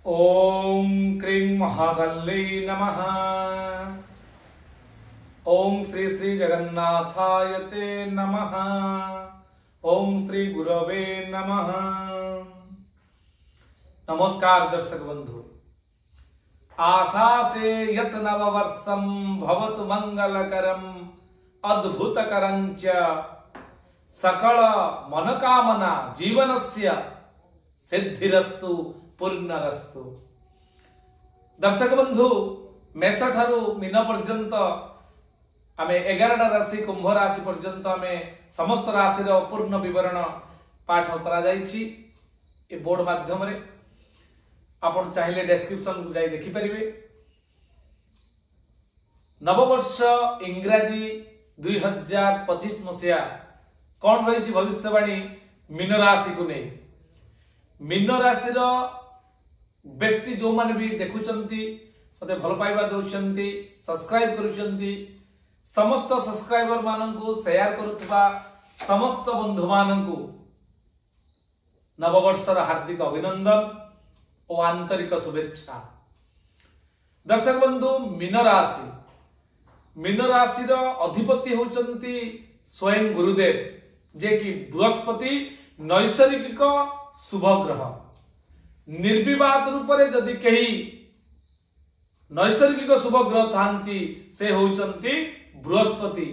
ओम क्रीं महागल्लै नमः। ओम श्री श्री जगन्नाथाय ते नमः। ओम श्री गुरवे नमः। नमस्कार दर्शक बंधु। आशा से यत नववर्षं भवतु मंगलकरं अद्भुतकरं च सकल मनोकामना जीवनस्य सिद्धिरस्तु पूर्णरस्तु। दर्शक बंधु, मेष ठारू मीन पर्यंत आमे 11टा राशि कुंभ राशि पर्यंत आमे समस्त राशि पूर्ण विवरण पाठ करा जायछि ए बोर्ड माध्यम रे। आपण चाहिले डिस्क्रिप्शन को जाई देखि परिबे। नववर्ष इंग्राजी 2025 मसिया कौन रही भविष्यवाणी मीन राशि को नहीं। मीन राशि व्यक्ति जो माने भी देखुचंती मते भल पाइबा दउचंती, सब्सक्राइब करूचंती, समस्त सब्सक्राइबर माननकु शेयर करूतबा समस्त बंधु माननकु नववर्षर हार्दिक अभिनंदन और आंतरिक शुभेच्छा। दर्शक बंधु, मीन राशि अधिपति होचंती स्वयं गुरुदेव, जे कि बृहस्पति नैसर्गिक शुभ ग्रह। निर्विवाद रूप से जदि कहीं नैसर्गिक शुभ ग्रह थांती से होचंती Brihaspati,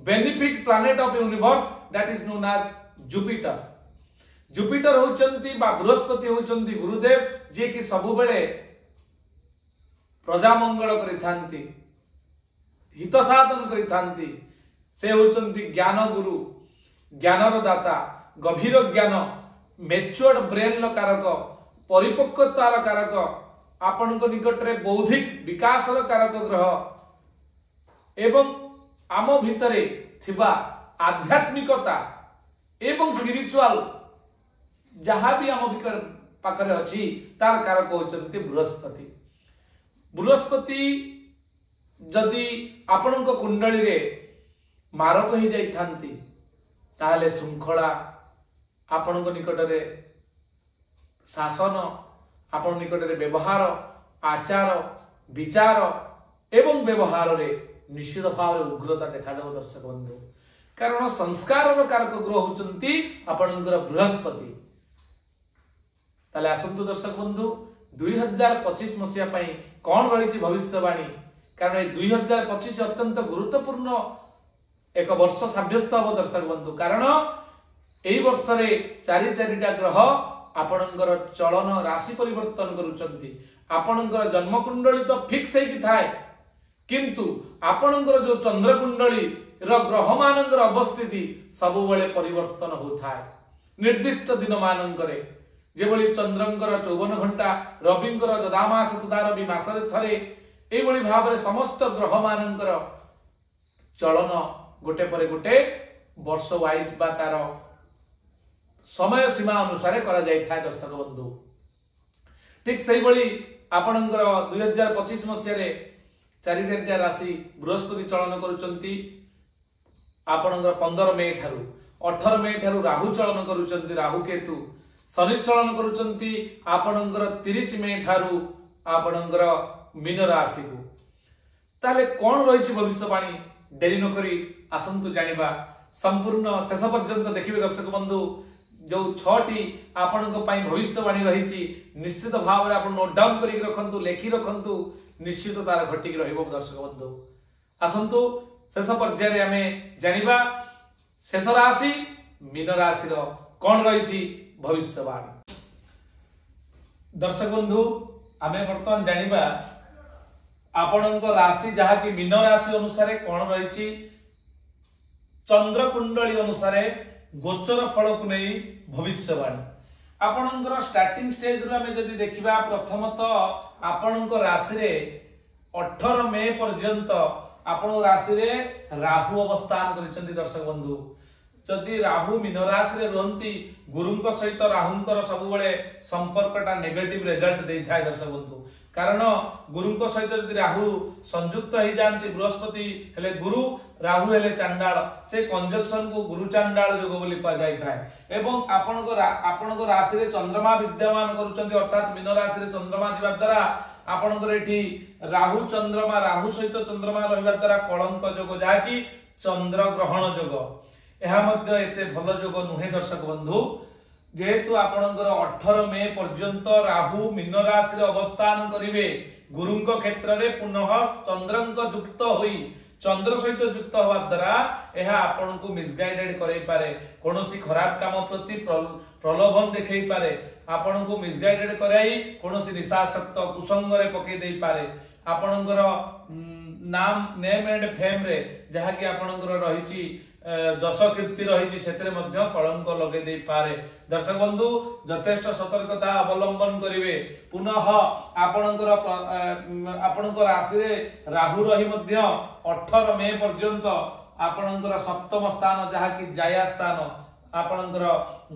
benefic planet of universe, that is known as Jupiter. Jupiter होचंती बा बृहस्पति होचंती गुरुदेव, जे कि सब बेले प्रजा मंगल करि थांती, हित साधन करि थांती। से होचंती ज्ञान गुरु, ज्ञानर दाता, गभीर ज्ञान, मैच्योर्ड ब्रेन कारक, परिपक्वतार कारक, आपण निकट रे बौद्धिक विकास कारक ग्रह एवं आम भितरे थिबा आध्यात्मिकता एवं स्पिरिचुअल जहाँ भी आम पाखरे अच्छी तार कारक होचंती बृहस्पति। बृहस्पति जदि आपण कुंडली रे मारक ही जाई थांती ताहले श्रृंखला आपण निकट रे, शासन आपण निकट रे, व्यवहार, आचार, विचार एवं व्यवहार रे निश्चित भाव उग्रता देखा देव दर्शक बंधु। कारण संस्कार कारक ग्रह होचंती आपणकर बृहस्पति। ताले आसंतु दर्शक बंधु, 2025 मसिया पई कोन रहिछि भविष्यवाणी। कारण ए 2025 अत्यंत गुरुत्वपूर्ण एक वर्ष साब्यस्त हो दर्शक बंधु। कारण एई वर्ष रे चारिटा ग्रह आपणकर चलन राशि परिवर्तन करूचंती। आपणकर जन्म कुंडली तो फिक्स हेकि थाए, किंतु आपणकर जो चंद्र कुंडली रो ग्रह मानकर अवस्थिति सब बेले परिवर्तन होथाय। निर्दिष्ट दिन मानकरे जेबोली चंद्रंकर 54 घंटा, रविंकर ददामास तदा रवि मासरे थरे, एई बळी भाबरे समस्त ग्रह मानकर चलन गोटे परे गोटे वर्ष वाइज बा तार समय सीमा अनुसार करा जाय था दर्शक बंधु। ठीक सही बळी आपणकर 2025 मसिया रे चारिटा राशि बृहस्पति चलन करूचंती। आपणकर 15 मई ठारू 18 मई ठारू राहु चलन करूचंती, राहु केतु। शनि चलन करूचंती आपणकर 30 मई ठारू आपणकर मीन राशि को। ताले कोन रहिछि भविष्यवाणी, देरी न करी आसंतु जानिबा। संपूर्ण शेष पर्यंत देखिबे दर्शक बंधु। जो 6टी आपनको पई भविष्यवाणी रहिछि निश्चित भाव रे आपण नोट डाउन करी रखंतु, लेखि रखंतु, निश्चित तार घटी रहिबो दर्शक बंधु। आसंतु शेष पर्याय रे हमें जानिबा शेष राशि मीन राशि रो कोन रहिछि भविष्यवाणी। दर्शक बंधु, हमें वर्तमान जानिबा आपनको राशि जहा कि मीन राशि अनुसार कोन रहिछि। चंद्र कुंडली अनुसार गोचर फल को नहीं भविष्यवाणी। आपणकर स्टार्टिंग स्टेज रो हमें जदि देखिबा, प्रथमतः आपणकर राशि रे 18 मई पर्यंत आपण राशि रे राहु अवस्थान करिसंती दर्शक बंधु। जदि राहु मीन राशि रे रहंती, गुरुंक सहित राहुंकर सब बेले संपर्कटा नेगेटिव रिजल्ट देई थाय दर्शक बंधु। कारण गुरुंक सहित यदि राहु संयुक्त हो जाती बृहस्पति हेले गुरु, राहु हेले चांडाल से कंजक्शन को गुरु चांडाल योग बोली कह जाय थाए एवं आपनको राशि रे चंद्रमा विद्यमान करूचंती अर्थात मीन राशि रे चंद्रमा दिवा द्वारा आपनकर एठी राहु चंद्रमा राहु सहित चंद्रमा रहिबा द्वारा कलंक योग जहा कि चंद्र ग्रहण योग एहा मध्य एते भल योग नुहे दर्शक बंधु जेहेतु आपनकर 18 मई पर्यंत राहु मीन राशि रे अवस्थान करिवे गुरुंक क्षेत्र रे पुनः चंद्रंक युक्त होई चंद्र सहित युक्त होवा द्वारा यह आपन को मिसगाइडेड करई पारे कोनोसी खराब काम प्रति प्रलोभन देखै पारे आपन को मिसगाइडेड कराई कोनोसी निशासक्त कुसंग रे पकई देई पारे आपनकर नाम नेम एंड फेम रे जहा कि आपनकर रहिची जस कीर्ति रही से कलंक लगे दे पारे दर्शक बंधु यथेष्ट सतर्कता अवलंबन करिवे पुनः आपणकर राशि रे राहु रही 18 मई पर्यंत आपणकर सप्तम स्थान जहा कि जाया स्थान आपणकर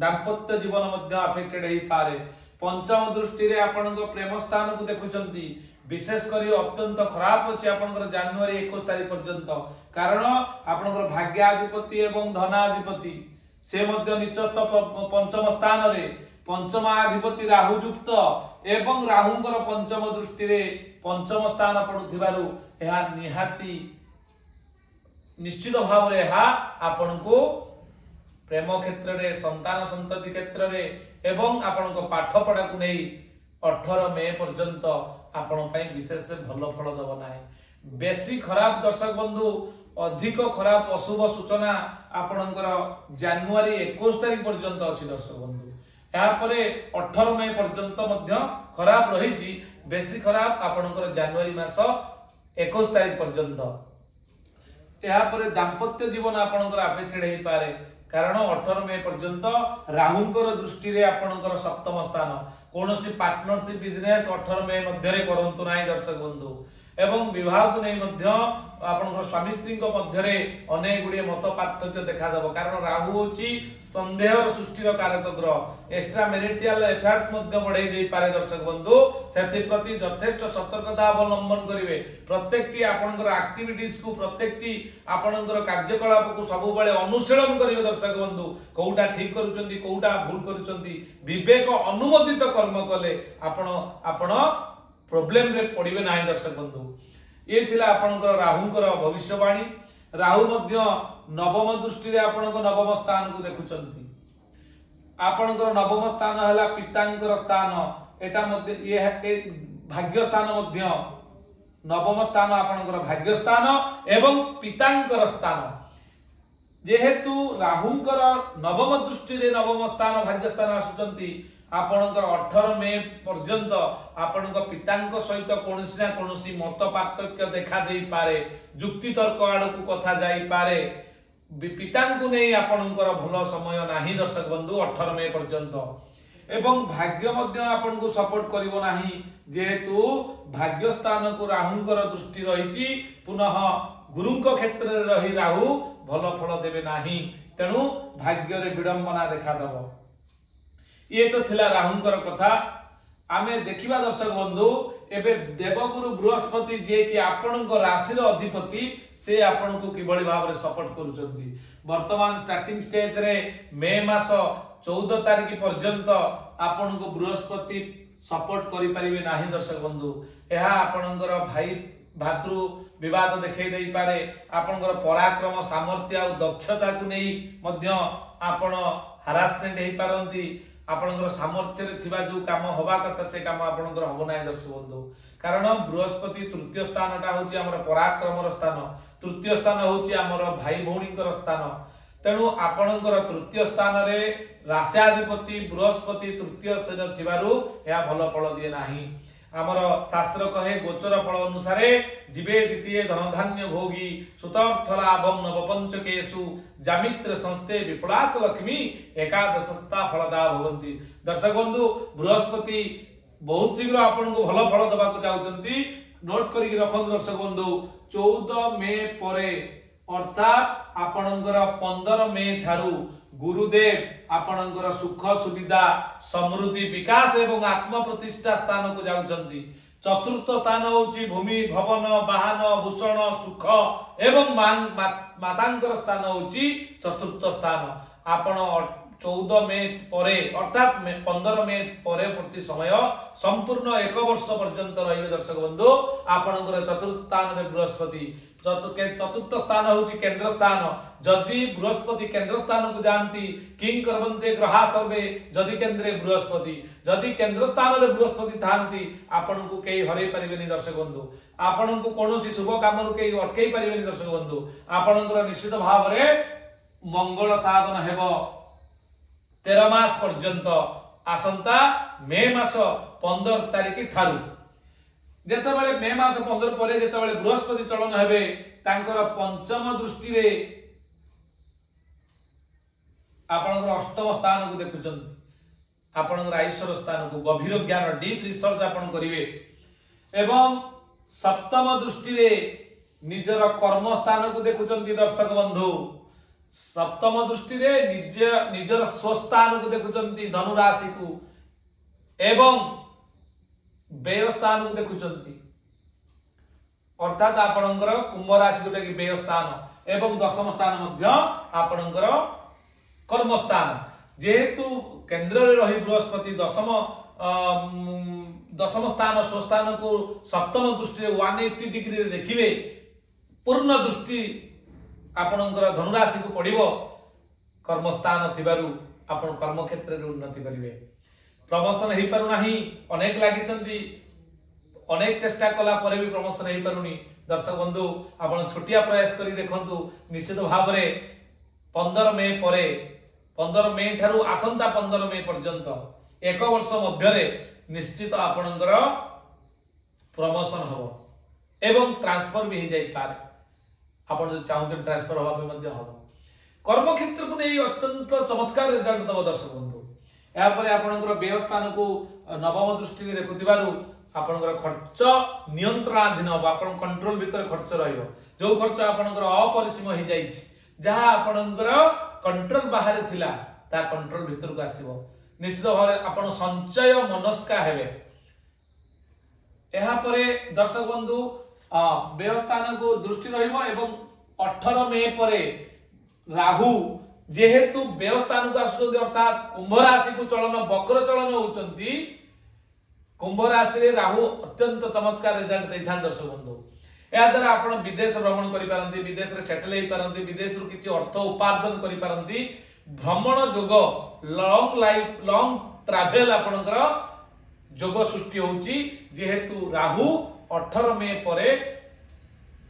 दाम्पत्य जीवन अफेक्टेड हो पारे पंचम दृष्टि रे आपणकर प्रेम स्थान को देखुचंती विशेष करी अत्यंत खराब अच्छे आपनकर जनवरी 21 तारिख पर्यंत कारण आपनकर भाग्याधिपति एवं धनाधिपति से मध्य निचस्थ पंचम स्थान रे पंचमाधिपति राहु युक्त एवं राहुंकर पंचम दृष्टि रे पंचम स्थान पडुथिबारु एहा निहाती निश्चित भाव रे एहा आपनको प्रेम क्षेत्र रे संतान संतति क्षेत्र रे एवं आपनको पाठ पढ़ा को नै 18 मई पर्यंत आपण विशेष भल फल दब ना बेसी खराब दर्शक बंधु अधिक खराब अशुभ सूचना आपणकर जनवरी 21 तारिख पर्यंत अच्छी दर्शक बंधु यापर 18 मई पर्यंत खराब रही बेसी खराब आपणकर जनवरी मास 21 तारिख पर्यंत यापर दाम्पत्य जीवन आपणकर अफेक्टेड हो पारे कारण 18 मई पर्यंत राहुंकर दृष्टि रे आपणकर सप्तम स्थान कोनोसी पार्टनरशिप बिजनेस 18 मई मध्य रे करंतु नाही दर्शक बंधु एवं विवाह को नहीं मध्य आपनकर स्वामी स्त्री को मध्य रे अनेक गुडी मत पार्थक्य देखा जाबो कारण राहु होची संदेह सृष्टि कारक ग्रह एक्स्ट्रा मैरिटल अफेयर्स मध्य बढ़ाई दे पारे दर्शक बंधु सेति प्रति यथेष्ट सतर्कता अवलंबन करिवे प्रत्येकटी आपनकर एक्टिविटीज को प्रत्येकटी आपनकर कार्यकलाप को सब बेले अनुशीलन करिवे दर्शक बंधु कोउटा ठीक करूचंती कोउटा भूल करूचंती विवेक अनुमोदित कर्म कले आपण प्रॉब्लम रे पड़िबे नाही दर्शक बंधु ये थिला आपनकर राहुंकर भविष्यवाणी राहु मध्य नवम दृष्टि रे आपनकर नवम स्थान को देखुचंती आपनकर नवम स्थान हला पितांकर स्थान एटा मध्य ये भाग्य स्थान मध्य नवम स्थान आपनकर भाग्य स्थान एवं पितांकर स्थान जेहेतु राहुंकर नवम दृष्टि रे नवम स्थान भाग्य स्थान आसुचंती आपनकर 18 मई पर्यंत आपनक पितांक सहित कोनसी ना कोनसी मत पार्थक्य देखा दे पारे जुक्ति तर्क आड़ को कथा जाई पारे पितांकु नै आपनकर भलो समय नाही दर्शक बंधु 18 मई पर्यंत एवं भाग्य मध्य आपन को सपोर्ट करिवो नाही जेहेतु भाग्य स्थान को राहुंकर दृष्टि रहिची पुनः गुरुंक क्षेत्र रे रही राहु भलो फल देबे नाही तेनु भाग्य रे विडंबना देखा दबो ये तो थिला राहुंकर कथा आमे देखिबा दर्शक बंधु एबे देवगुरु बृहस्पति जे कि आपनक राशि रो अधिपति से आपन को किबळी भाव रे सपोर्ट करूचंती वर्तमान स्टार्टिंग स्टेज रे मई मास 14 तारिख पर्यंत आपन को बृहस्पति सपोर्ट करि परिबे नाही दर्शक बंधु एहा आपनकर भाई भातृ विवाद देखै देई पारे आपनकर पराक्रम सामर्थ्य और दक्षता को नै मध्य आपण हरासमेंट हेई पारंती आपनकर सामर्थ्य रे थिबा जो काम होबा कथा से काम आपनकर होबो नाही दर्शक बंधु कारण बृहस्पति तृतीय स्थानटा होची हमर पराक्रम रो स्थान तृतीय स्थान होची हमर भाई भौणीकर स्थान तेनु आपनकर तृतीय स्थान रे राष्ट्राधिपति बृहस्पति तृतीय स्थान थिबारु या भलो फल दिए नाही आमर शास्त्र कहे गोचर फल अनुसारे जीवे द्वितीय धनधान्य भोगी सुतर्थ लाभम नवपंचकेषु जामित्र संस्थे विपुलाच लक्ष्मी एकादशस्था फलदा भवन्ति दर्शक बंधु बृहस्पति बहुत शीघ्र आपन को भलो फल दबा को चाहउचंती नोट करी रखन दर्शक बंधु 14 मई परे अर्थात आपनकर 15 मई थारु गुरुदेव आपनकर सुख सुविधा समृद्धि विकास एवं आत्म प्रतिष्ठा स्थान को जाउचंती चतुर्थ स्थान होची भूमि भवन वाहन भूषण सुख एवं मातांकर स्थान होची चतुर्थ स्थान। आपण 14 मे परे अर्थात 15 मे परे प्रति समय संपूर्ण 1 वर्ष पर्यंत रहिबे दर्शक बंधु आपणकर चतुर्थ स्थान रे बृहस्पति। चतुर्थ स्थान होची केंद्र स्थान। जदि बृहस्पति केंद्र स्थान को जानती किं करबन्ते ग्रहा सर्वे जदि केंद्रे बृहस्पति। जदि केंद्र स्थान रे बृहस्पति थांती आपण को केही हरै परिबेनी दर्शक बंधु। आपण को कोनोसी शुभ काम रु केही अटकै परिबेनी दर्शक बंधु। आपणकर निश्चित भाव रे मंगल साधन हेबो 13 मास पर्यंत आसंता मे मास 15 तारिख ठारू। जेतेबेले मे मास 15 परे जेतेबेले बृहस्पति चलन हेबे तांकर पंचम दृष्टि रे आपनकर अष्टम स्थान को देखुचन। आपनकर आईश्वर स्थान को गभीर ज्ञान डीप रिसर्च आपन करिवे एवं सप्तम दृष्टि रे निजर कर्म स्थान को देखुचन दर्शक बंधु। सप्तम दृष्टि रे निजर स्वस्थान को देखुचंती धनु राशि को एवं व्यय स्थान को देखुचंती अर्थात आपणकर कुंभ राशि जोटा कि व्यय स्थान एवं दशम स्थान मध्य आपणकर कर्म स्थान। जेहेतु केंद्र रे रही बृहस्पति दशम स्थान स्वस्थान को सप्तम दृष्टि रे 180 डिग्री रे देखिबे पूर्ण दृष्टि आपणकर धनुराशि को पड़िबो कर्मस्थान थिबारु आपण कर्म क्षेत्र रे उन्नति करिवे। प्रमोशन हेई पारु नाही अनेक लागिचंती अनेक चेष्टा कला परे भी प्रमोशन हेई पारुनी। दर्शक बंधु आपण छोटिया प्रयास करी देखंतु निश्चित भाव रे 15 मे परे 15 मे ठारू आसंता 15 मे पर्यंत 1 वर्ष मध्य रे निश्चित आपणकर प्रमोशन हो एवं ट्रांसफर भी हे जाई पारे। आपण जो चाहते ट्रांसफर होबा पे मध्य हो कर्म क्षेत्र को नहीं अत्यंत चमत्कार रिजल्ट दब दर्शक बंधु। या परे आपणकर व्यय स्थान को नवम दृष्टि रे देखुतिबारु आपणकर खर्च नियंत्रणाधीन हो आपण कंट्रोल भीतर खर्च रहिबो। जो खर्च आपणकर अपरिसीम हे जाई जहा आपणकर कंट्रोल बाहर थिला ता कंट्रोल भीतर को आसीबो। निश्चित भाव आपण संचय मनस्का हेबे। एहा परे दर्शक बंधु व्यय स्थान को दृष्टि रहिबो एवं 18 मे परे राहु जेहेतु व्यय स्थान को आसुଛନ୍ତି अर्थात कुंभ राशि को चलन वक्र चलन होचंती कुंभ राशि रे राहु अत्यंत चमत्कार रिजल्ट दैथान दर्शक बंधु। या द्वारा आपण विदेश भ्रमण करि पारंती विदेश रे सेटल हे पारंती विदेश रु किछि अर्थ उपार्जन करि पारंती भ्रमण योग लॉन्ग ट्रैवल आपनकर योग सृष्टि होची जेहेतु राहु 18 मे परे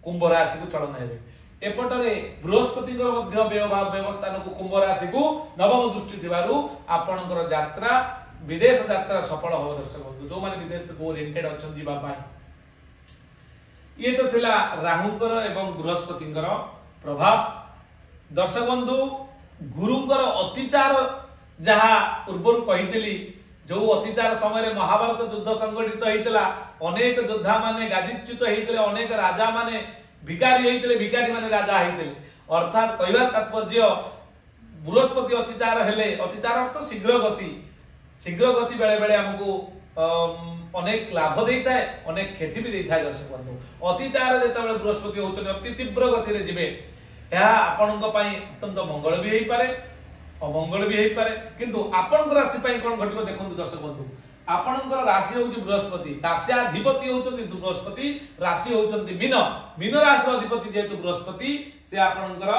कुंभ राशि को चलन हेबे। एपटरे बृहस्पति मध्य व्यवस्थान को कुंभ राशि को नवम दृष्टि थिबारु आपनकर यात्रा विदेश यात्रा सफल हो दर्शक बंधु। जो माने विदेश को ओरिएंटेड अछन जीवा पाई ये तो थिला राहुकर एवं बृहस्पतिकर प्रभाव। दर्शक बंधु गुरुंकर अतिचार जहा पूर्व कहितली जो अतिचार समय महाभारत युद्ध संगठित होइतला अनेक योद्धा माने गादीच्युत होइतले अनेक राजा माने भिखारी होइतले भिखारी माने राजा होइतले अर्थात कहबार तात्पर्य बृहस्पति अतिचार हेले अतिचार अर्थ शीघ्र गति बेले बेले हमको अनेक लाभ देता है अनेक क्षति भी देता है। दर्शक बंधु अतिचार जेतेबेले बृहस्पति होचन अति तीव्र गति रे जिवे या आपनक पई अत्यंत मंगल भी हेई पारे अमंगल भी हेई पारे किंतु आपनक राशि पई कोन घटिबो देखंतु दर्शक बंधु। आपनकर राशि होची बृहस्पति राश्याधिपति होचंती बृहस्पति राशि होचंती मीन राशि अधिपति जेतु बृहस्पति से आपनकर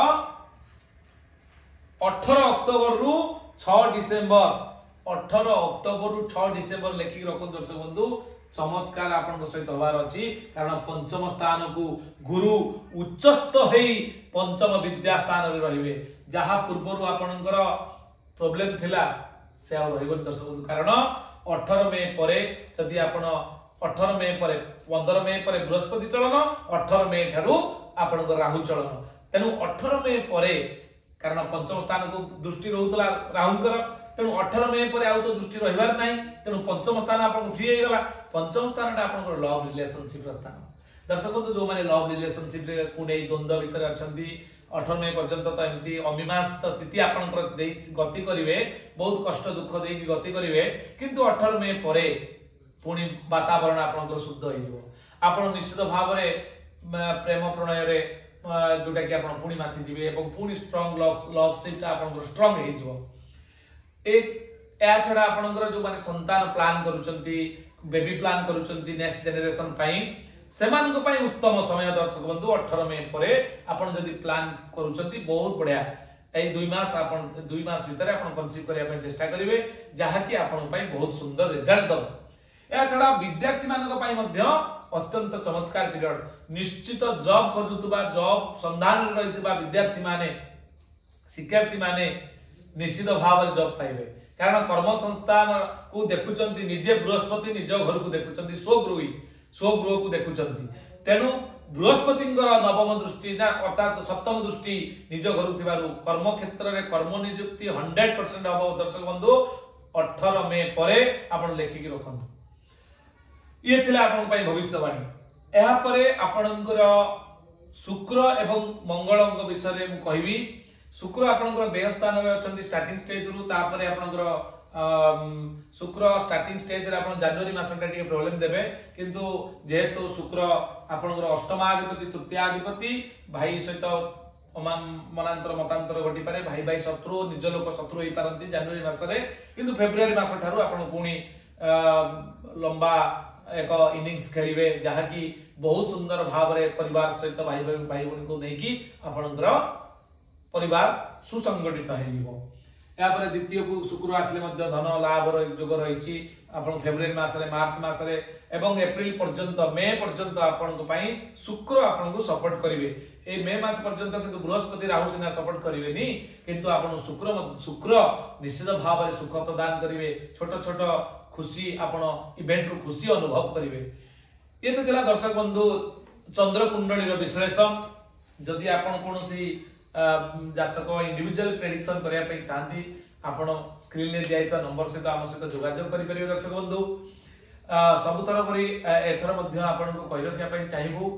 18 अक्टोबर रु 6 डिसेंबर 18 अक्टोबर रु 6 डिसेंबर लेखि रखन दर्शक बंधु चमत्कार आपन सहित होबार अछि कारण पंचम स्थान को गुरु उच्चस्थ हेई पंचम विद्या स्थान रे रहिबे जहा पूर्वरु आपनकर प्रॉब्लम थिला से आ रहिबन दर्शक बंधु कारण 18 मे परे जदि आपण 18 मे परे 15 मे परे बृहस्पति चलन 18 मे ठारू आपनकर राहु चलन तेनु 18 मे परे कारण पंचम स्थान को दृष्टि रहउतला राहुकर तेनु 18 मे परे आउ तो दृष्टि रहिबार नाही तेनु पंचम स्थान आपन फ्री हे गला पंचम स्थान आपन लव रिलेशनशिप स्थान। दर्शक बंधु जो माने लव रिलेशनशिप रे कुनै द्वंद्व भीतर अछंती 18 मे पर्यंत तो एमती अमीमांस स्थिति आपन गति करिवे बहुत कष्ट दुख देकी गति करिवे किंतु 18 मे परे पुणी वातावरण आपनकर शुद्ध हो आपण निश्चित भाव प्रेम प्रणय रे जोटा कि आपण पुणी माथि जिवे एवं पुणी स्ट्रांग लवशिप आपनकर स्ट्रांग हो जिवो या छड़ा आपनकर जो माने संतान प्लान करूचंती बेबी प्लान करूचंती नेक्स्ट जनरेशन पाई सेमान को पाई उत्तम समय दर्शक बंधु 18 मई परे आपण जदी प्लान करूचंती बहुत बढ़िया ए 2 मास आपण 2 मास भीतर आपण कंसीव करिया पे चेष्टा करिवे जहा कि आपण पाई बहुत सुंदर रिजल्ट दब या छड़ा विद्यार्थी मानक पाई मध्य अत्यंत चमत्कार पीरियड निश्चित जॉब खोजुतबा जॉब संधान रहितबा विद्यार्थी माने शिक्षार्थी माने निश्चित भाव जॉब पाइबे कारण कर्म संस्थान को देखुचंती निजे बृहस्पति निज घर को देखुचंती स्वगृह को देखुचंती तेनु बृहस्पति नवम दृष्टि ना अर्थात सप्तम दृष्टि निज घर थिबारु कर्म क्षेत्र रे कर्म नियुक्ति 100% अब दर्शक बंधु 18 मई परे आपण लेखिक रखंतु ये थिला आपण पई भविष्यवाणी एहा परे आपणकर शुक्र एवं मंगलक विषय रे मु कहबी शुक्र आपणकर बेह स्थान रे अछंती स्टार्टिंग स्टेज रु तापरे आपणकर शुक्र स्टार्टिंग स्टेज रे आपण जनवरी मासटा के प्रॉब्लम देबे किंतु जेहेतु शुक्र आपणकर अष्टमाधिपति तृतीयाधिपति भाई सहित मनांतर मतांतर घटी पारे भाई भाई शत्रु निज लोक शत्रु होई पारंती जनवरी मास रे किंतु फेब्रुआरी मास ठारू आपण पुणी लंबा एक इनिंग्स खेलिबे जहा कि बहुत सुंदर भाव रे परिवार सहित भाई भाई बहन को नेकी आपनकर परिवार सुसंगठित हेलिबो या पर द्वितीय को शुक्र आसले मध्य धन लाभ रो जोग रहिछि आपण फेब्रुआरी मास रे मार्च मास रे एवं अप्रैल पर्यंत मई पर्यंत आपण को पई शुक्र आपण को सपोर्ट करिवे ए मई मास पर्यंत किंतु बृहस्पति राहु सिना सपोर्ट करिवे नी किंतु आपण शुक्र निश्चित भाव रे सुख प्रदान करिवे छोट छोट खुशी आपण इवेंट रो खुशी अनुभव करिवे ये तो दिला दर्शक बंधु चंद्र कुंडली रो विश्लेषण जदि आपण कोनोसी जातक इंडिविजुअल प्रेडिक्शन करिया पे चाहती आपण स्क्रीन रे जाइता नंबर से हम सहित जोगाजोग करि परिबे दर्शक बंधु सबुथर परि एथर मध्य आपण को कहि रखिया पे चाहिबू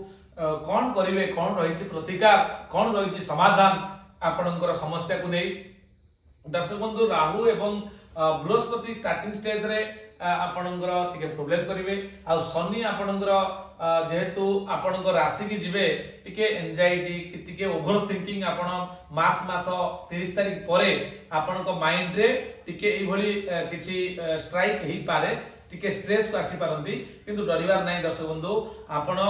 कोन करिवे कोन रहिछि प्रतिकार कोन रहिछि समाधान आपणकर समस्या को नै दर्शक बंधु राहु एवं बृहस्पति स्टार्टिंग स्टेज रे आपणकर टिके प्रॉब्लम करिवे आ शनि आपणकर जेहेतु आपणकर राशि की जिवे टिके एंजाइटी टिके ओवर थिंकिंग आपण मार्च मास 30 तारिख परे आपणक माइंड रे टिके ए भली किछि स्ट्राइक हेई पारे टिके स्ट्रेस को आसी पारंती किंतु डरिवार नै दर्शक बंधु आपण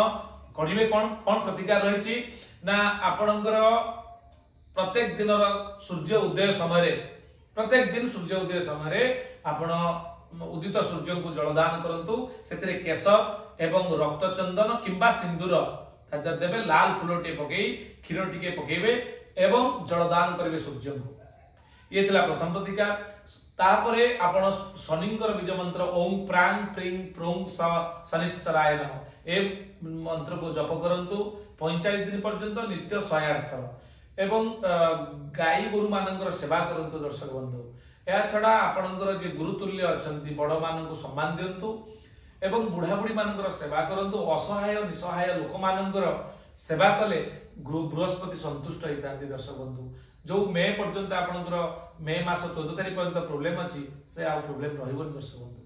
करिवे कोन प्रतिकार रहिछि ना आपणकर प्रत्येक दिन सूर्य उदय समय प्रत्येक दिन सूर्य उदय समय आपण उदित सूर्य को जलदान करंतु सेतरे केसर एवं रक्त चंदन किंबा सिंदूर तादर देबे लाल फूलटे पकई क्षीर टिके पकेबे एवं जलदान करिवे सूर्य को ये थिला प्रथम प्रतिकार तापरे आपण शनिंकर बीज मंत्र ओम प्रांग प्रिंग प्रोंग शनिश्चराय नमः ए मंत्र को जप करंतु 45 दिन पर्यंत नित्य 108 थर एवं गाई गोरु मानकर सेवा करंतु दर्शक बंधु या छड़ा आपणकर जे गुरुतुल्य अछंती बड़ माननको सम्मान दियंतु एवं बुढ़ा बुढ़ी मानकर सेवा करंतु असहाय निसहाय लोक मानकर सेवा कले बृहस्पति संतुष्ट होइतांती दर्शक बंधु जो मई पर्यंत आपणकर मई मास 14 तारिख पर्यंत प्रॉब्लम अछि से आ प्रॉब्लम रहइबो दर्शक बंधु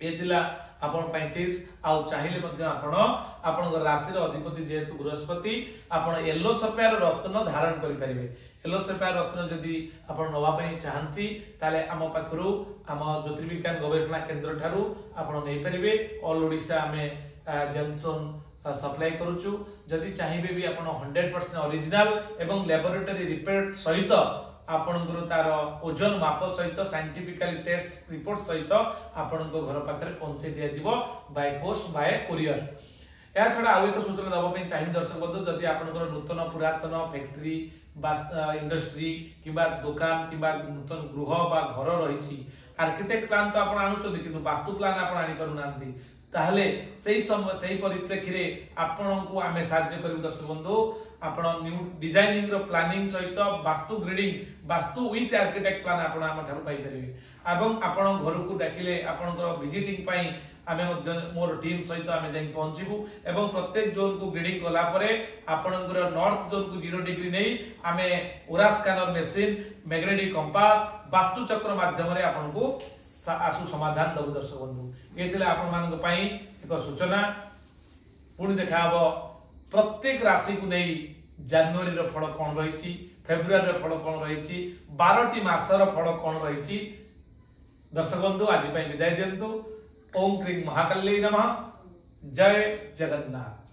एतिला आपण पई टिप्स आ चाहिले मध्ये आपणकर राशि रो अधिपति जेहेतु बृहस्पति आपण येलो सफेयर रत्न धारण करि परिबे येलो सफेयर रत्न जदि आपण नवा पई चाहंती ताले आम पाखरु आम ज्योतिर्विज्ञान गवेषणा केंद्र ठारू आपण नै परिबे ऑल ओडिसा में जेमस्टोन सप्लाई करूछु जदि चाहिबे भी आपण 100% ओरिजिनल एवं लैबोरेटरी रिपोर्ट सहित आपणकर तार ओजन माप सहित साइंटिफिकली टेस्ट रिपोर्ट सहित आपणको घर पाखरे पहुंचे दिया जिवो बाय पोस्ट बाय कुरियर या छडा आ एक सूचना दबा पई चाहिम दर्शक बंधु जदि आपणकर नूतन पुरातन फैक्ट्री बा इंडस्ट्री किबा दुकान किबा नूतन गृह बा घर रहिछि आर्किटेक्ट प्लान तो आपण आनुचोदी किंतु वास्तु प्लान आपण आनी करू नांती ताहले सही परिप्रेक्षी रे आपनको आमे साहाय्य करू दर्शक बंधु आपण न्यू डिजाइनिंग रो प्लानिंग सहित vastu grading vastu with architect plan आपण हम ठार पाई परिबे एवं आपण घर को डाकिले आपनकर विजिटिंग पाई आमे मध्य मोर टीम सहित आमे जाई पहुंचीबू एवं प्रत्येक जोन को ग्रेडिंग कला परे आपनकर नॉर्थ जोन को 0 डिग्री नै आमे ओरा scanner machine magnetic compass vastu chakra माध्यम रे आपनको आसु समाधान दबु दर्शक बंधु ये आपण मान एक सूचना पुणी देखा प्रत्येक राशि को नहीं जनवरी फल कौन रही फेब्रुआरी फल कौन रही 12टी मासर फल कौन रही दर्शक बंधु आज विदाय दिंतु ओम क्रीं महाकाली नमः जय जगन्नाथ।